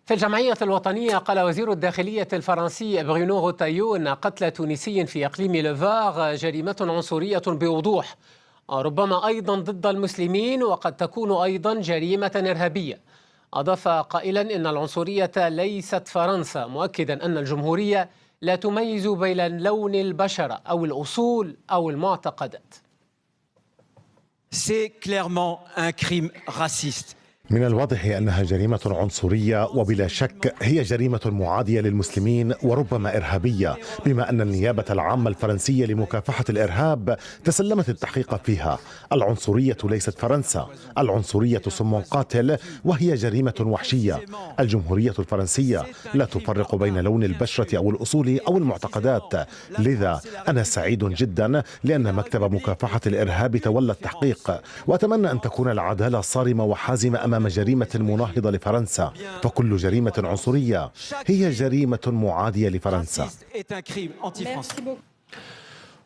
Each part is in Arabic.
في الجمعية الوطنية قال وزير الداخلية الفرنسي برونو روتايو أن قتل تونسي في إقليم لوفار جريمة عنصرية بوضوح، ربما أيضا ضد المسلمين، وقد تكون أيضا جريمة إرهابية. أضاف قائلا إن العنصرية ليست فرنسا، مؤكدا أن الجمهورية لا تميز بين لون البشرة أو الأصول أو المعتقدات. C'est clairement un crime raciste. من الواضح أنها جريمة عنصرية، وبلا شك هي جريمة معادية للمسلمين وربما إرهابية، بما أن النيابة العامة الفرنسية لمكافحة الإرهاب تسلمت التحقيق فيها. العنصرية ليست فرنسا، العنصرية سم قاتل وهي جريمة وحشية. الجمهورية الفرنسية لا تفرق بين لون البشرة أو الأصول أو المعتقدات. لذا أنا سعيد جدا لأن مكتب مكافحة الإرهاب تولى التحقيق، وأتمنى أن تكون العدالة صارمة وحازمة أمام جريمة مناهضة لفرنسا، فكل جريمة عنصرية هي جريمة معادية لفرنسا.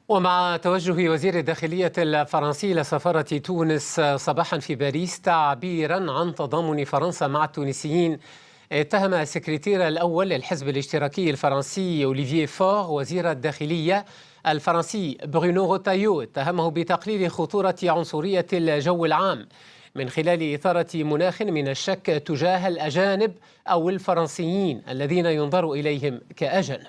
ومع توجه وزير الداخلية الفرنسي لسفارة تونس صباحا في باريس تعبيرا عن تضامن فرنسا مع التونسيين، اتهم السكرتير الأول للحزب الاشتراكي الفرنسي أوليفييه فور وزير الداخلية الفرنسي برونو روتايو، اتهمه بتقليل خطورة عنصرية الجو العام من خلال إثارة مناخ من الشك تجاه الأجانب أو الفرنسيين الذين ينظر إليهم كأجانب.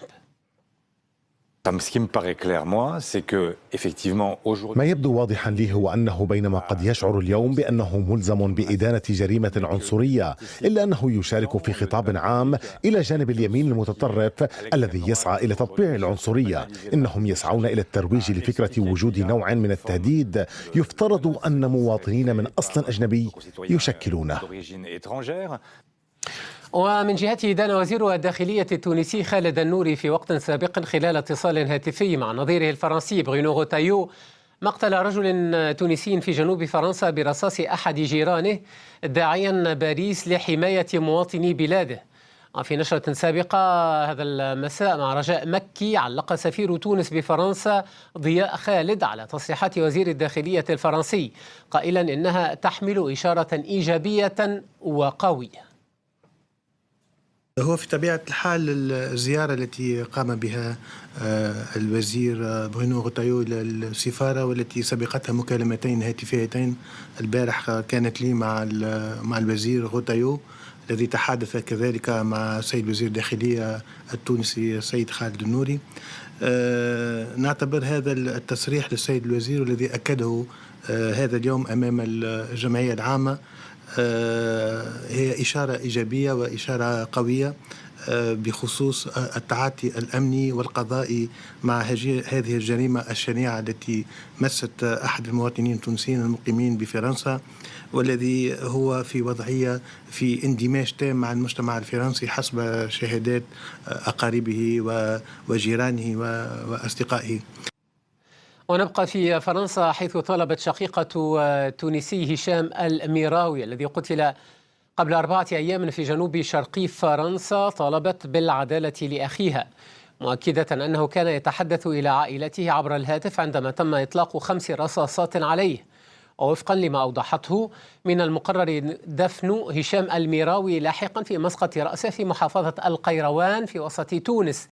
ما يبدو واضحا لي هو أنه بينما قد يشعر اليوم بأنه ملزم بإدانة جريمة عنصرية، إلا أنه يشارك في خطاب عام إلى جانب اليمين المتطرف الذي يسعى إلى تطبيع العنصرية. إنهم يسعون إلى الترويج لفكرة وجود نوع من التهديد يفترض أن مواطنين من أصل أجنبي يشكلونه. ومن جهته دان وزير الداخلية التونسي خالد النوري في وقت سابق خلال اتصال هاتفي مع نظيره الفرنسي برونو روتايو مقتل رجل تونسي في جنوب فرنسا برصاص أحد جيرانه، داعيا باريس لحماية مواطني بلاده. وفي نشرة سابقة هذا المساء مع رجاء مكي علق سفير تونس بفرنسا ضياء خالد على تصريحات وزير الداخلية الفرنسي قائلا إنها تحمل إشارة إيجابية وقوية. هو في طبيعة الحال الزيارة التي قام بها الوزير برونو روتايو إلى السفارة، والتي سبقتها مكالمتين هاتفيتين البارح كانت لي مع الوزير روتايو، الذي تحدث كذلك مع سيد وزير الداخلية التونسي السيد خالد النوري. نعتبر هذا التصريح للسيد الوزير والذي أكده هذا اليوم أمام الجمعية العامة هي إشارة إيجابية وإشارة قوية بخصوص التعاطي الأمني والقضائي مع هذه الجريمة الشنيعة التي مست أحد المواطنين التونسيين المقيمين بفرنسا، والذي هو في وضعية في اندماج تام مع المجتمع الفرنسي حسب شهادات أقاربه وجيرانه وأصدقائه. ونبقى في فرنسا، حيث طالبت شقيقة تونسي هشام الميراوي الذي قتل قبل 4 أيام في جنوب شرقي فرنسا، طالبت بالعدالة لأخيها، مؤكدة أنه كان يتحدث إلى عائلته عبر الهاتف عندما تم إطلاق 5 رصاصات عليه. ووفقا لما أوضحته، من المقرر دفن هشام الميراوي لاحقا في مسقط رأسه في محافظة القيروان في وسط تونس.